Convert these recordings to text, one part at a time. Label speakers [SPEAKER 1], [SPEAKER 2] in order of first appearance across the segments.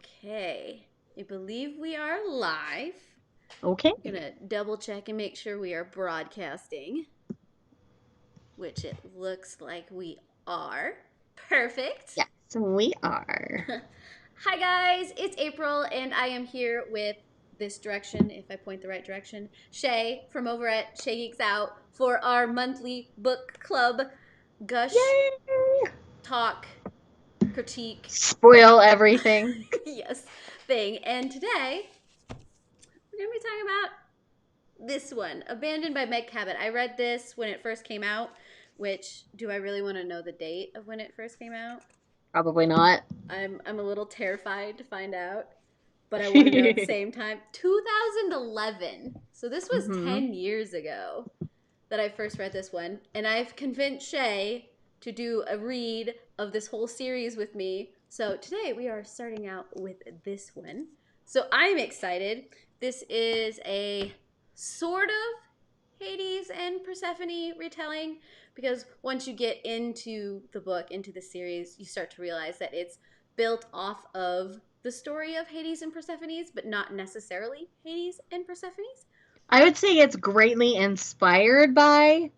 [SPEAKER 1] Okay, I believe we are live.
[SPEAKER 2] Okay.
[SPEAKER 1] I'm gonna double check and make sure we are broadcasting, which it looks like we are. Perfect.
[SPEAKER 2] Yes, we are.
[SPEAKER 1] Hi guys, it's April and I am here with this direction, if I point the right direction, Shae from over at Shae Geeks Out for our monthly book club gush,
[SPEAKER 2] Yay!
[SPEAKER 1] talk, critique,
[SPEAKER 2] Spoil everything.
[SPEAKER 1] yes, thing. And today we're gonna be talking about this one, Abandoned by Meg Cabot. I read this when it first came out, which, do I really want to know the date of when it first came out?
[SPEAKER 2] Probably not.
[SPEAKER 1] I'm a little terrified to find out, but I want to know at the same time. 2011. So this was
[SPEAKER 2] hmm
[SPEAKER 1] 10 years ago that I first read this one, and I've convinced Shae to do a read of this whole series with me. So today we are starting out with this one. So I'm excited. This is a sort of Hades and Persephone retelling because once you get into the book, into the series, you start to realize that it's built off of the story of Hades and Persephone's, but not necessarily Hades and Persephone's.
[SPEAKER 2] I would say it's greatly inspired by,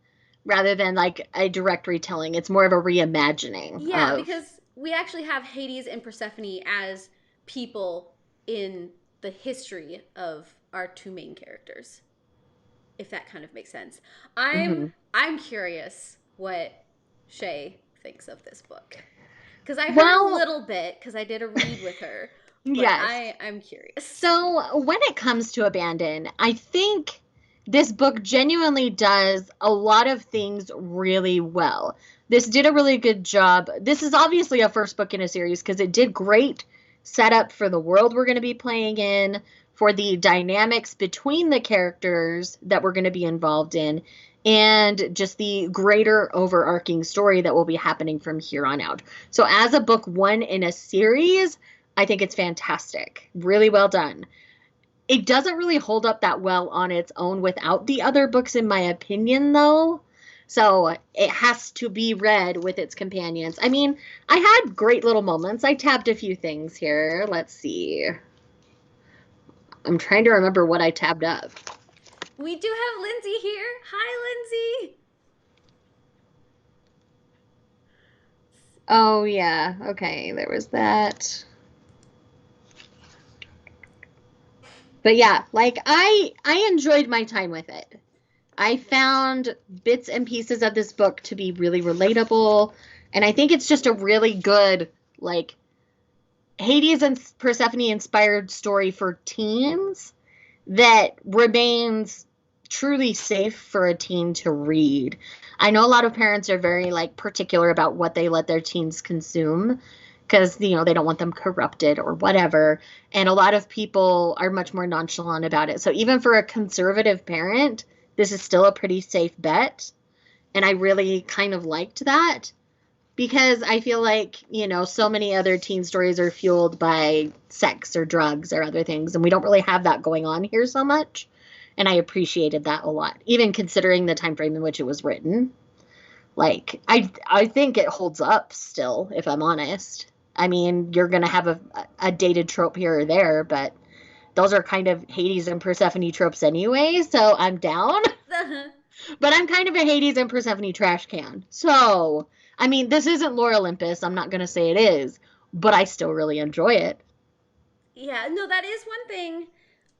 [SPEAKER 2] rather than like a direct retelling. It's more of a reimagining
[SPEAKER 1] Yeah,
[SPEAKER 2] of.
[SPEAKER 1] because we actually have Hades and Persephone as people in the history of our two main characters. If that kind of makes sense. I'm
[SPEAKER 2] hmm
[SPEAKER 1] I'm curious what Shae thinks of this book. Cuz I heard a
[SPEAKER 2] Well,
[SPEAKER 1] little bit cuz I did a read with her, but
[SPEAKER 2] yes.
[SPEAKER 1] I'm curious.
[SPEAKER 2] So when it comes to Abandon, I think this book genuinely does a lot of things really well. This did a really good job. This is obviously a first book in a series because it did great setup for the world we're going to be playing in, for the dynamics between the characters that we're going to be involved in, and just the greater overarching story that will be happening from here on out. So as a book one in a series, I think it's fantastic. Really well done. It doesn't really hold up that well on its own without the other books, in my opinion, though. So it has to be read with its companions. I mean, I had great little moments. I tabbed a few things here. Let's see. I'm trying to remember what I tabbed up.
[SPEAKER 1] We do have Lindsay here. Hi Lindsay.
[SPEAKER 2] Oh, yeah. Okay, there was that. But yeah, like I enjoyed my time with it. I found bits and pieces of this book to be really relatable, and I think it's just a really good, like, Hades and Persephone inspired story for teens that remains truly safe for a teen to read. I know a lot of parents are very like particular about what they let their teens consume because they don't want them corrupted or whatever, and a lot of people are much more nonchalant about it. So even for a conservative parent, this is still a pretty safe bet, and I really kind of liked that because I feel like, so many other teen stories are fueled by sex or drugs or other things, and we don't really have that going on here so much. And I appreciated that a lot, even considering the time frame in which it was written. Like, I think it holds up still, if I'm honest. I mean, you're going to have a dated trope here or there, but those are kind of Hades and Persephone tropes anyway, so I'm down. But I'm kind of a Hades and Persephone trash can. So, I mean, this isn't Lore Olympus. I'm not going to say it is, but I still really enjoy it.
[SPEAKER 1] Yeah, no, that is one thing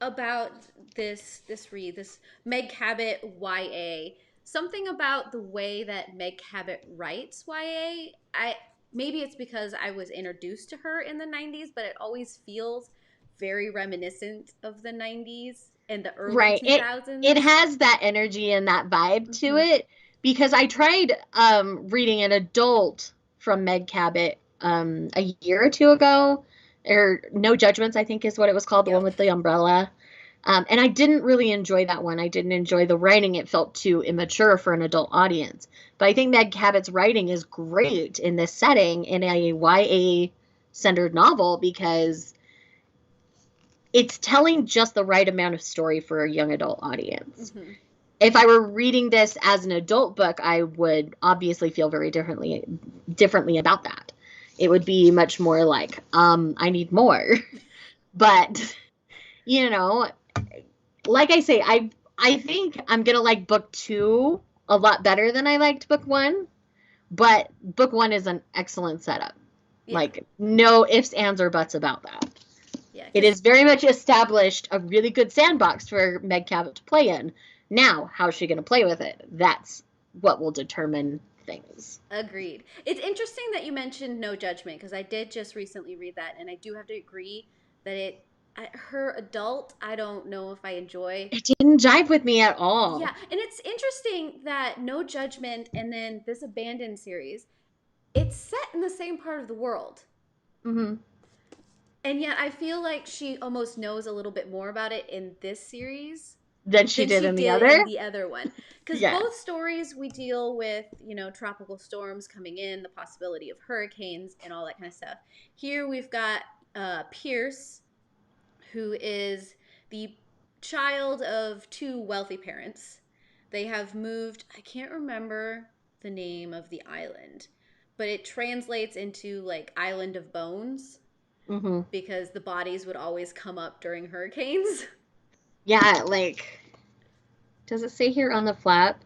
[SPEAKER 1] about this read, this Meg Cabot YA. Something about the way that Meg Cabot writes YA. I maybe it's because I was introduced to her in the 90s, but it always feels very reminiscent of the 90s and the early
[SPEAKER 2] Right. It
[SPEAKER 1] 2000s.
[SPEAKER 2] has that energy and that vibe to
[SPEAKER 1] Mm-hmm.
[SPEAKER 2] it because I tried reading an adult from Meg Cabot a year or two ago, or No Judgments, I think is what it was called, the one
[SPEAKER 1] Yep.
[SPEAKER 2] with the umbrella. And I didn't really enjoy that one. I didn't enjoy the writing. It felt too immature for an adult audience. But I think Meg Cabot's writing is great in this setting in a YA centered novel because it's telling just the right amount of story for a young adult audience.
[SPEAKER 1] Mm-hmm.
[SPEAKER 2] If I were reading this as an adult book, I would obviously feel very differently about that. it would be much more like, I need more. But, you know, like I say, I think I'm gonna like book 2 a lot better than I liked book 1. But book 1 is an excellent setup.
[SPEAKER 1] Yeah.
[SPEAKER 2] Like, no ifs, ands, or buts about that.
[SPEAKER 1] Yeah.
[SPEAKER 2] It is very much established a really good sandbox for Meg Cabot to play in. Now, how's she going to play with it? That's what will determine things.
[SPEAKER 1] Agreed. It's interesting that you mentioned No Judgment, because I did just recently read that, and I do have to agree that her adult, I don't know if I enjoy.
[SPEAKER 2] It didn't jive with me at all.
[SPEAKER 1] Yeah, and it's interesting that No Judgment and then this Abandoned series, it's set in the same part of the world.
[SPEAKER 2] Mm-hmm.
[SPEAKER 1] And yet I feel like she almost knows a little bit more about it in this series
[SPEAKER 2] Than she did in the other?
[SPEAKER 1] in the other one. Because
[SPEAKER 2] Yeah.
[SPEAKER 1] both stories we deal with, tropical storms coming in, the possibility of hurricanes, and all that kind of stuff. Here we've got Pierce, who is the child of 2 wealthy parents. They have moved, I can't remember the name of the island, but it translates into like Island of Bones.
[SPEAKER 2] Mm-hmm.
[SPEAKER 1] Because the bodies would always come up during hurricanes.
[SPEAKER 2] Yeah, like, does it say here on the flap?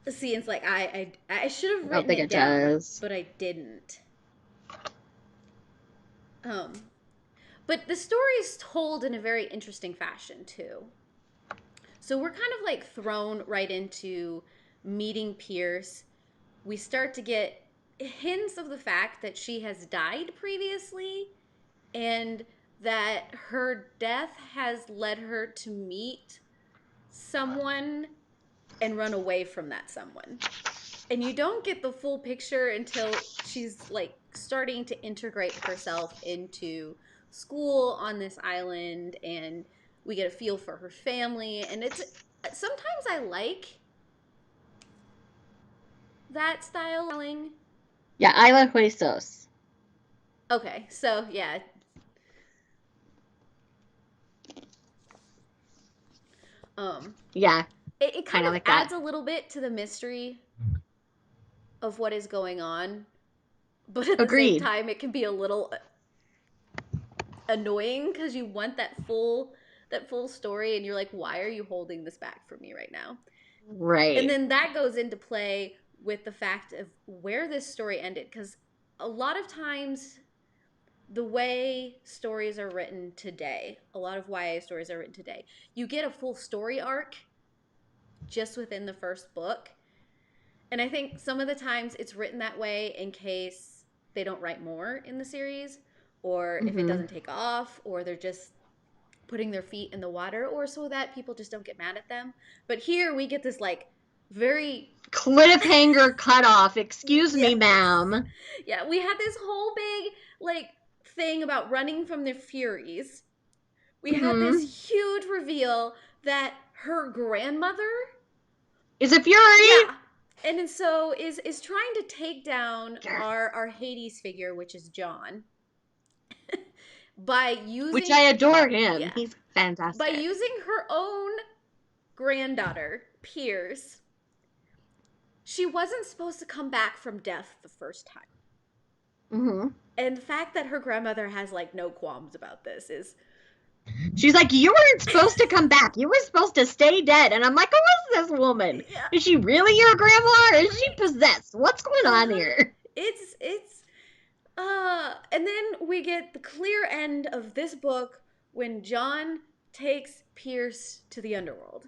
[SPEAKER 1] See, it's like I should have
[SPEAKER 2] I don't
[SPEAKER 1] written
[SPEAKER 2] think
[SPEAKER 1] it
[SPEAKER 2] it
[SPEAKER 1] down,
[SPEAKER 2] does.
[SPEAKER 1] but I didn't. But the story is told in a very interesting fashion too. So we're kind of like thrown right into meeting Pierce. We start to get hints of the fact that she has died previously and that her death has led her to meet someone and run away from that someone. And you don't get the full picture until she's like starting to integrate herself into school on this island, and we get a feel for her family. And it's sometimes I like that style.
[SPEAKER 2] Yeah, Isla Huesos.
[SPEAKER 1] Okay, so yeah.
[SPEAKER 2] Yeah.
[SPEAKER 1] It kind of
[SPEAKER 2] like
[SPEAKER 1] adds
[SPEAKER 2] that.
[SPEAKER 1] a little bit to the mystery of what is going on, but at the same time, it can be a little annoying because you want that full story, and you're like, why are you holding this back from me right now?
[SPEAKER 2] Right.
[SPEAKER 1] And then that goes into play with the fact of where this story ended, because a lot of times the way stories are written today, a lot of YA stories are written today, you get a full story arc just within the first book. And I think some of the times it's written that way in case they don't write more in the series, or if it doesn't take off, or they're just putting their feet in the water, or so that people just don't get mad at them. But here we get this like very
[SPEAKER 2] cliffhanger cutoff. Excuse me, ma'am.
[SPEAKER 1] Yeah, we had this whole big like thing about running from the Furies. We had this huge reveal that her grandmother
[SPEAKER 2] is a Fury.
[SPEAKER 1] Yeah. And so is trying to take down our Hades figure, which is John, by using,
[SPEAKER 2] which I adore him. Yeah. He's fantastic.
[SPEAKER 1] By using her own granddaughter, Pierce. She wasn't supposed to come back from death the first time. And the fact that her grandmother has like no qualms about this is.
[SPEAKER 2] She's like, you weren't supposed to come back. You were supposed to stay dead. And I'm like, who is this woman? Yeah. Is she really your grandma, or is she possessed? What's going on here?
[SPEAKER 1] And then we get the clear end of this book when John takes Pierce to the underworld.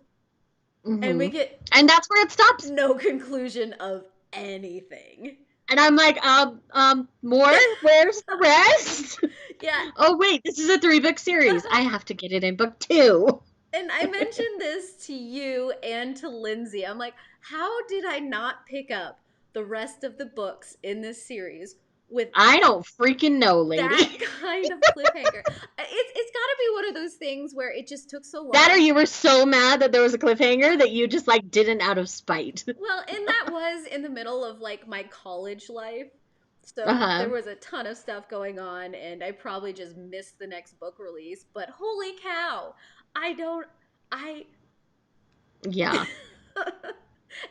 [SPEAKER 1] And we get...
[SPEAKER 2] And that's where it stops.
[SPEAKER 1] No conclusion of anything.
[SPEAKER 2] And I'm like, more? Where's the rest?
[SPEAKER 1] Yeah.
[SPEAKER 2] Oh, wait, this is a 3-book series. I have to get it in book 2.
[SPEAKER 1] And I mentioned this to you and to Lindsay. I'm like, how did I not pick up the rest of the books in this series with...
[SPEAKER 2] I don't freaking know, lady.
[SPEAKER 1] That kind of cliffhanger. It's got to be one of those things where it just took so long.
[SPEAKER 2] That, or you were so mad that there was a cliffhanger that you just, like, didn't out of spite.
[SPEAKER 1] Well, and that was in the middle of, like, my college life. So there was a ton of stuff going on, and I probably just missed the next book release. But holy cow,
[SPEAKER 2] Yeah.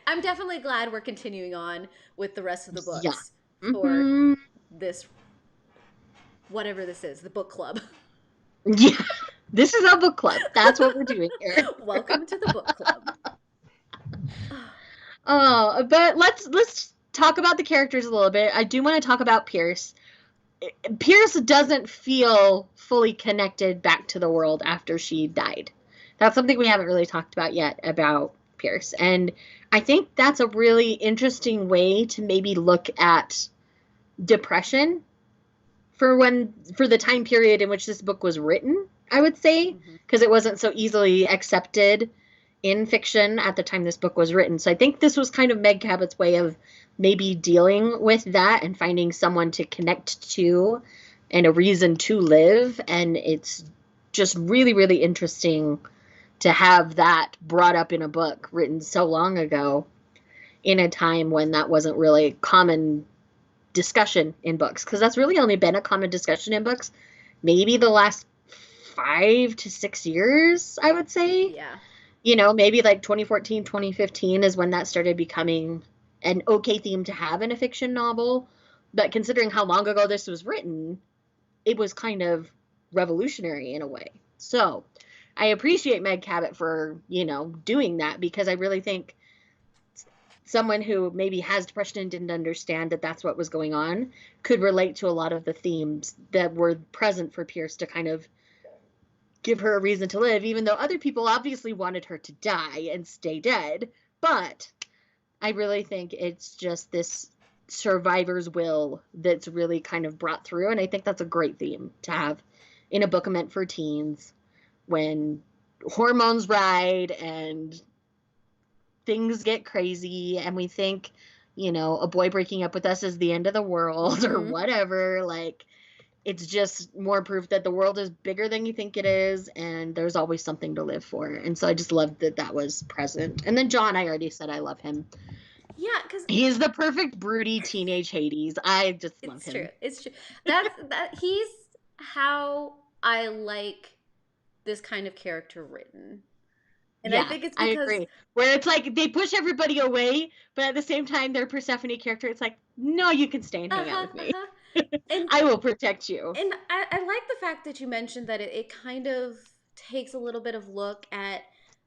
[SPEAKER 1] I'm definitely glad we're continuing on with the rest of the books.
[SPEAKER 2] Yeah.
[SPEAKER 1] for
[SPEAKER 2] Mm-hmm.
[SPEAKER 1] this, whatever this is, the book club.
[SPEAKER 2] Yeah. This is a book club. That's what we're doing here.
[SPEAKER 1] Welcome to the book club.
[SPEAKER 2] Oh, but let's talk about the characters a little bit. I do want to talk about Pierce. Pierce doesn't feel fully connected back to the world after she died. That's something we haven't really talked about yet about Pierce. And I think that's a really interesting way to maybe look at depression for the time period in which this book was written, I would say, because it wasn't so easily accepted in fiction at the time this book was written. So I think this was kind of Meg Cabot's way of maybe dealing with that and finding someone to connect to and a reason to live. And it's just really, really interesting to have that brought up in a book written so long ago in a time when that wasn't really common discussion in books, because that's really only been a common discussion in books maybe the last 5 to 6 years, I would say.
[SPEAKER 1] Yeah.
[SPEAKER 2] Maybe like 2014, 2015 is when that started becoming an okay theme to have in a fiction novel. But considering how long ago this was written, it was kind of revolutionary in a way. So I appreciate Meg Cabot for, doing that, because I really think someone who maybe has depression and didn't understand that that's what was going on could relate to a lot of the themes that were present for Pierce to kind of give her a reason to live, even though other people obviously wanted her to die and stay dead. But I really think it's just this survivor's will that's really kind of brought through. And I think that's a great theme to have in a book meant for teens when hormones ride and things get crazy and we think, a boy breaking up with us is the end of the world or whatever. Like, it's just more proof that the world is bigger than you think it is, and there's always something to live for. And so I just loved that was present. And then John, I already said I love him.
[SPEAKER 1] Yeah, because
[SPEAKER 2] he's the perfect broody teenage Hades. I just love him.
[SPEAKER 1] It's true. He's how I like this kind of character written. And
[SPEAKER 2] yeah,
[SPEAKER 1] I think it's
[SPEAKER 2] I
[SPEAKER 1] because
[SPEAKER 2] agree. Where it's like they push everybody away, but at the same time, their Persephone character, it's like, no, you can stay and hang out with me.
[SPEAKER 1] And
[SPEAKER 2] I will protect you.
[SPEAKER 1] And I like the fact that you mentioned that it kind of takes a little bit of look at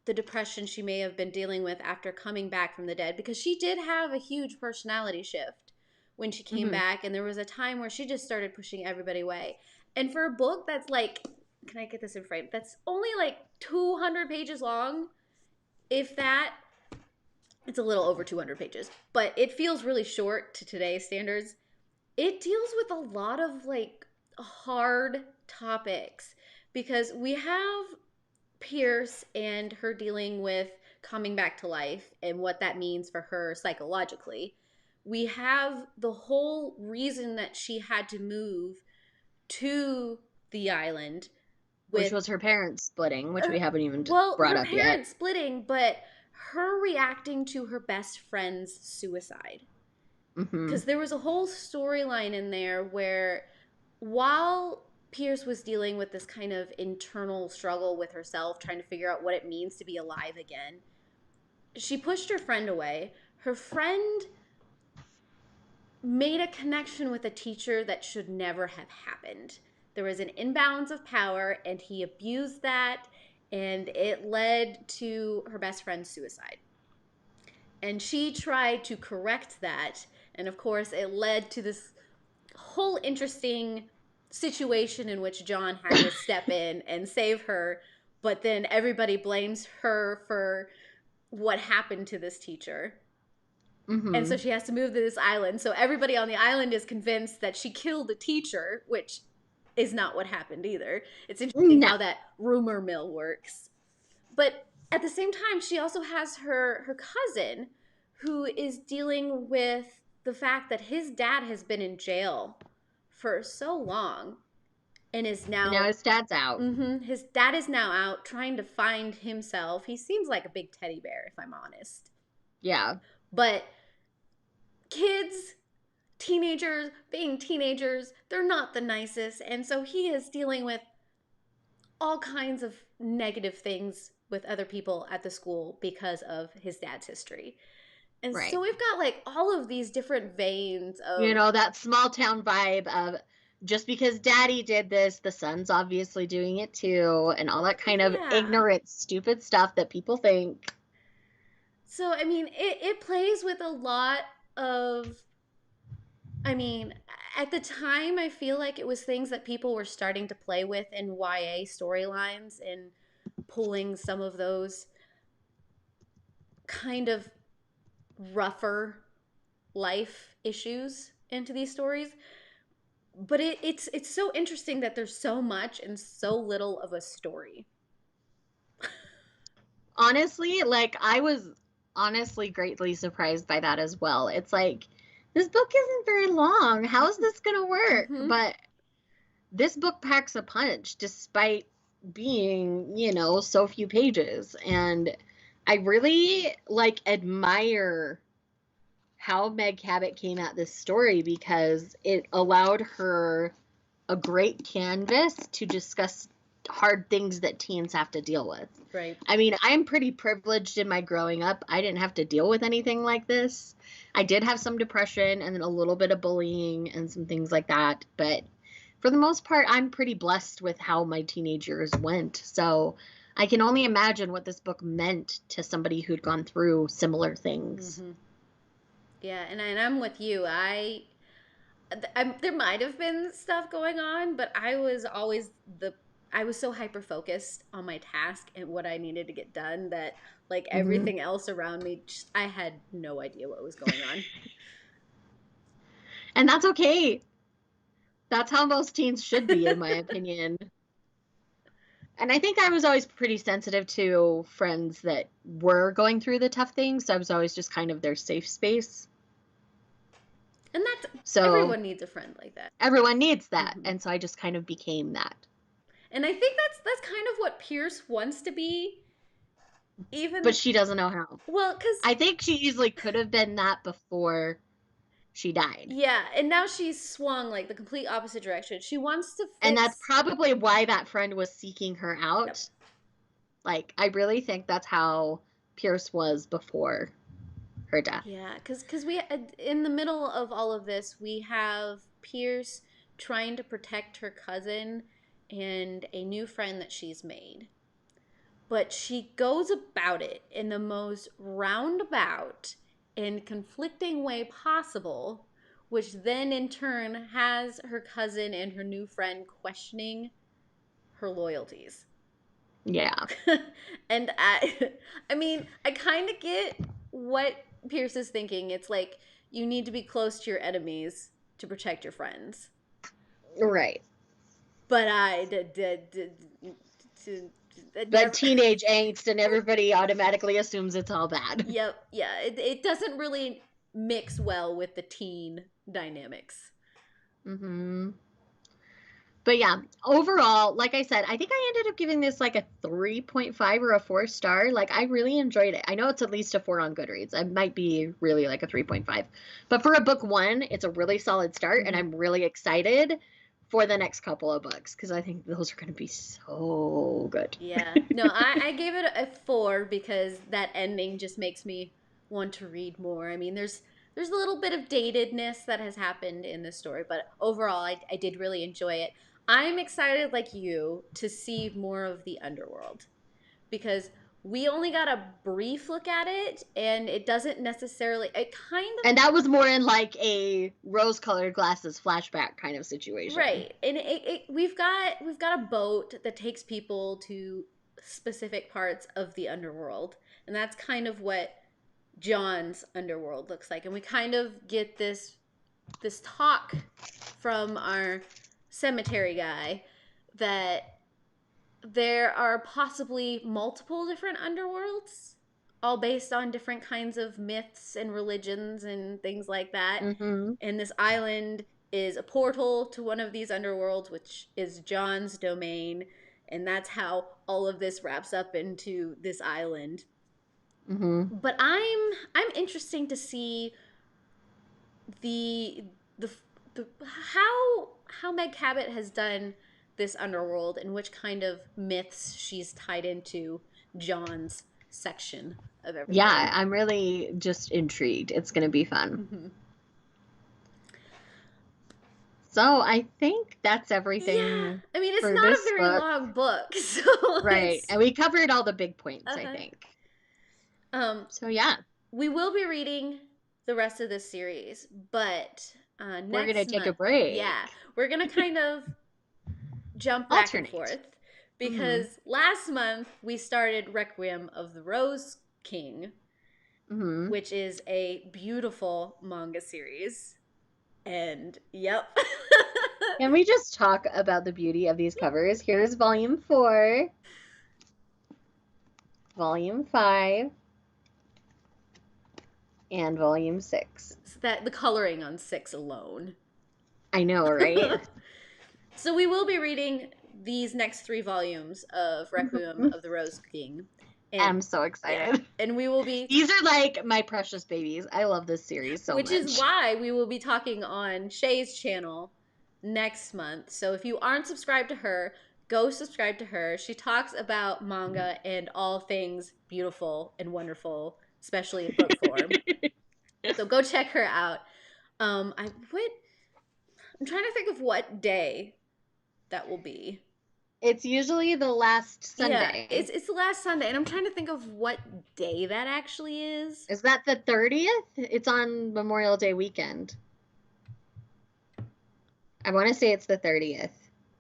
[SPEAKER 1] the depression she may have been dealing with after coming back from the dead, because she did have a huge personality shift when she came back, and there was a time where she just started pushing everybody away. And for a book that's like, can I get this in frame? That's only like 200 pages long, if that. It's a little over 200 pages, but it feels really short to today's standards. It deals with a lot of like hard topics, because we have Pierce and her dealing with coming back to life and what that means for her psychologically. We have the whole reason that she had to move to the island,
[SPEAKER 2] which
[SPEAKER 1] with
[SPEAKER 2] was her parents splitting, which we haven't even brought
[SPEAKER 1] her
[SPEAKER 2] up yet.
[SPEAKER 1] parents splitting, but her reacting to her best friend's suicide. Because there was a whole storyline in there where, while Pierce was dealing with this kind of internal struggle with herself, trying to figure out what it means to be alive again, she pushed her friend away. Her friend made a connection with a teacher that should never have happened. There was an imbalance of power, and he abused that, and it led to her best friend's suicide. And she tried to correct that, and of course, it led to this whole interesting situation in which John had to step in and save her, but then everybody blames her for what happened to this teacher. And so she has to move to this island. So everybody on the island is convinced that she killed the teacher, which is not what happened either. It's interesting how that rumor mill works. But at the same time, she also has her cousin, who is dealing with the fact that his dad has been in jail for so long and is now
[SPEAKER 2] his dad's out.
[SPEAKER 1] His dad is now out trying to find himself. He seems like a big teddy bear, if I'm honest.
[SPEAKER 2] Yeah.
[SPEAKER 1] But kids, teenagers, being teenagers, they're not the nicest. And so he is dealing with all kinds of negative things with other people at the school because of his dad's history. And
[SPEAKER 2] Right.
[SPEAKER 1] so we've got like all of these different veins
[SPEAKER 2] You
[SPEAKER 1] of,
[SPEAKER 2] know, that small town vibe of just because daddy did this, the son's obviously doing it too, and all that kind of
[SPEAKER 1] yeah.
[SPEAKER 2] ignorant, stupid stuff that people think.
[SPEAKER 1] So, I mean, it plays with a lot of, I mean, at the time, I feel like it was things that people were starting to play with in YA storylines and pulling some of those kind of rougher life issues into these stories. But it's so interesting that there's so much and so little of a story.
[SPEAKER 2] Honestly, like I was honestly greatly surprised by that as well. It's like this book isn't very long. How is this going to work?
[SPEAKER 1] Mm-hmm.
[SPEAKER 2] But this book packs a punch despite being, you know, so few pages. And I really like admire how Meg Cabot came at this story because it allowed her a great canvas to discuss hard things that teens have to deal with.
[SPEAKER 1] Right.
[SPEAKER 2] I mean, I'm pretty privileged in my growing up. I didn't have to deal with anything like this. I did have some depression and a little bit of bullying and some things like that, but for the most part, I'm pretty blessed with how my teenage years went. So I can only imagine what this book meant to somebody who'd gone through similar things.
[SPEAKER 1] Mm-hmm. Yeah, and I'm with you. There might have been stuff going on, but I was always the I was so hyper focused on my task and what I needed to get done that like
[SPEAKER 2] Mm-hmm.
[SPEAKER 1] everything else around me, just, I had no idea what was going on.
[SPEAKER 2] And that's okay. That's how most teens should be, in my opinion. And I think I was always pretty sensitive to friends that were going through the tough things. So I was always just kind of their safe space.
[SPEAKER 1] And that's
[SPEAKER 2] So
[SPEAKER 1] everyone needs a friend like that.
[SPEAKER 2] everyone needs that.
[SPEAKER 1] Mm-hmm.
[SPEAKER 2] And so I just kind of became that.
[SPEAKER 1] And I think that's kind of what Pierce wants to be,
[SPEAKER 2] But
[SPEAKER 1] even
[SPEAKER 2] she doesn't know how.
[SPEAKER 1] well, because
[SPEAKER 2] I think she easily could have been that before she died.
[SPEAKER 1] yeah, and now she's swung like the complete opposite direction. She wants to
[SPEAKER 2] And that's
[SPEAKER 1] fix.
[SPEAKER 2] probably why that friend was seeking her
[SPEAKER 1] Yep.
[SPEAKER 2] out. Like, I really think that's how Pierce was before her death.
[SPEAKER 1] Yeah, because we in the middle of all of this, we have Pierce trying to protect her cousin and a new friend that she's made. But she goes about it in the most roundabout and conflicting way possible, which then in turn has her cousin and her new friend questioning her loyalties.
[SPEAKER 2] Yeah.
[SPEAKER 1] And I mean, I kind of get what Pierce is thinking. It's like you need to be close to your enemies to protect your friends.
[SPEAKER 2] Right.
[SPEAKER 1] But I did
[SPEAKER 2] But
[SPEAKER 1] never.
[SPEAKER 2] teenage angst and everybody automatically assumes it's all bad.
[SPEAKER 1] Yep, yeah, it doesn't really mix well with the teen dynamics.
[SPEAKER 2] Mm-hmm. But yeah, overall, like I said, I think I ended up giving this like a 3.5 or a 4 star. Like, I really enjoyed it. I know it's at least a 4 on Goodreads. It might be really like a 3.5. But for a book one, it's a really solid start,
[SPEAKER 1] Mm-hmm.
[SPEAKER 2] and I'm really excited for the next couple of books because I think those are going to be so good.
[SPEAKER 1] Yeah, no, I gave it a 4 because that ending just makes me want to read more. I mean, there's a little bit of datedness that has happened in this story, but overall, I did really enjoy it. I'm excited, like you, to see more of the underworld because we only got a brief look at it, and it doesn't necessarily. It kind of
[SPEAKER 2] And that was more in like a rose-colored glasses flashback kind of situation.
[SPEAKER 1] right, and we've got a boat that takes people to specific parts of the underworld, and that's kind of what John's underworld looks like, and we kind of get this talk from our cemetery guy that there are possibly multiple different underworlds, all based on different kinds of myths and religions and things like that.
[SPEAKER 2] Mm-hmm.
[SPEAKER 1] And this island is a portal to one of these underworlds, which is John's domain. And that's how all of this wraps up into this island.
[SPEAKER 2] Mm-hmm.
[SPEAKER 1] But I'm interesting to see the the, the how Meg Cabot has done this underworld and which kind of myths she's tied into John's section of everything.
[SPEAKER 2] Yeah, I'm really just intrigued. It's going to be fun.
[SPEAKER 1] Mm-hmm.
[SPEAKER 2] So I think that's everything
[SPEAKER 1] Yeah, I mean, it's
[SPEAKER 2] for
[SPEAKER 1] not a
[SPEAKER 2] this
[SPEAKER 1] very
[SPEAKER 2] book.
[SPEAKER 1] long book, so
[SPEAKER 2] Right. And we covered all the big points, I
[SPEAKER 1] uh-huh.
[SPEAKER 2] think.
[SPEAKER 1] So
[SPEAKER 2] yeah.
[SPEAKER 1] We will be reading the rest of this series, but
[SPEAKER 2] We're going to
[SPEAKER 1] next
[SPEAKER 2] take a
[SPEAKER 1] month,
[SPEAKER 2] break.
[SPEAKER 1] yeah, we're going to kind of jump back and
[SPEAKER 2] Alternate.
[SPEAKER 1] forth because last month we started Requiem of the Rose King, which is a beautiful manga series. And yep.
[SPEAKER 2] Can we just talk about the beauty of these covers? Here's volume 4, volume 5, and volume 6.
[SPEAKER 1] That the coloring on 6 alone.
[SPEAKER 2] I know, right?
[SPEAKER 1] So we will be reading these next 3 volumes of Requiem of the Rose King. And,
[SPEAKER 2] I'm so excited.
[SPEAKER 1] Yeah, and we will be...
[SPEAKER 2] These are like my precious babies. I love this series so much.
[SPEAKER 1] Which is why we will be talking on Shae's channel next month. So if you aren't subscribed to her, go subscribe to her. She talks about manga and all things beautiful and wonderful, especially in book form. So go check her out. I'm trying to think of what day that will be.
[SPEAKER 2] It's usually the last Sunday.
[SPEAKER 1] Yeah, it's the last Sunday, and I'm trying to think of what day that actually is.
[SPEAKER 2] Is that the 30th? It's on Memorial Day weekend. I want to say it's the 30th.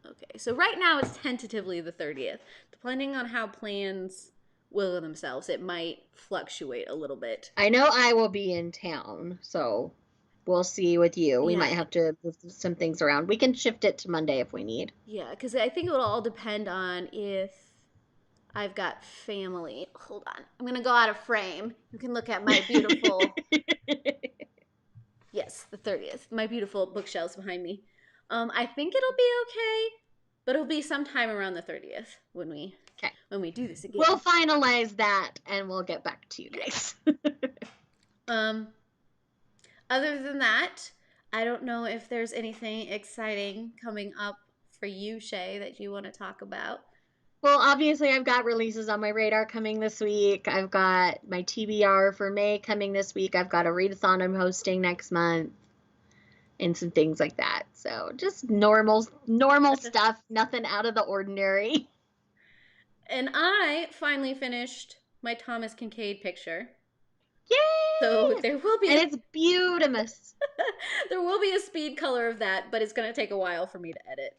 [SPEAKER 1] Okay, so right now it's tentatively the 30th. Depending on how plans will themselves, it might fluctuate a little bit.
[SPEAKER 2] I know I will be in town, so we'll see with you. We might have to move some things around. We can shift it to Monday if we need.
[SPEAKER 1] Yeah, because I think it will all depend on if I've got family. Hold on. I'm going to go out of frame. You can look at my beautiful... Yes, the 30th. My beautiful bookshelves behind me. I think it'll be okay, but it'll be sometime around the 30th when we do this again.
[SPEAKER 2] We'll finalize that and we'll get back to you guys.
[SPEAKER 1] Other than that, I don't know if there's anything exciting coming up for you, Shae, that you want to talk about.
[SPEAKER 2] Well, obviously, I've got releases on my radar coming this week. I've got my TBR for May coming this week. I've got a readathon I'm hosting next month and some things like that. So just normal stuff, nothing out of the ordinary.
[SPEAKER 1] And I finally finished my Thomas Kincaid picture.
[SPEAKER 2] Yay!
[SPEAKER 1] So there will be...
[SPEAKER 2] And it's beautiful.
[SPEAKER 1] There will be a speed color of that, but it's going to take a while for me to edit.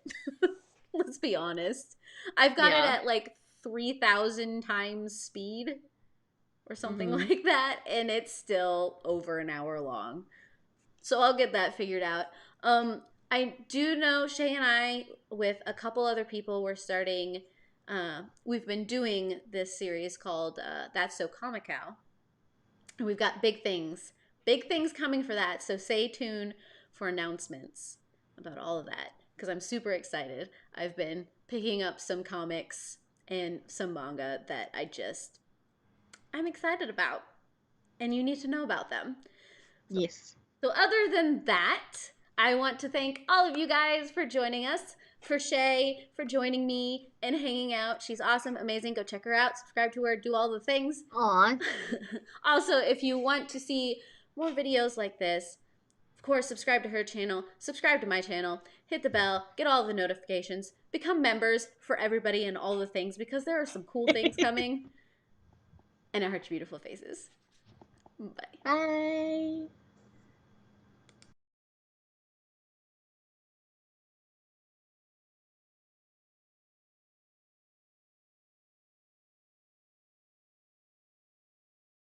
[SPEAKER 1] Let's be honest. I've got it at like 3,000 times speed or something like that, and it's still over an hour long. So I'll get that figured out. I do know Shae and I, with a couple other people, we're starting... we've been doing this series called That's So Comical. And we've got big things coming for that. So stay tuned for announcements about all of that, because I'm super excited. I've been picking up some comics and some manga that I'm excited about, and you need to know about them.
[SPEAKER 2] Yes.
[SPEAKER 1] So other than that, I want to thank all of you guys for joining us, for Shae, for joining me and hanging out. She's awesome, amazing. Go check her out, subscribe to her, do all the things.
[SPEAKER 2] Aw.
[SPEAKER 1] Also, if you want to see more videos like this, of course, subscribe to her channel, subscribe to my channel, hit the bell, get all the notifications, become members for everybody and all the things, because there are some cool things coming. And I heart your beautiful faces. Bye.
[SPEAKER 2] Bye.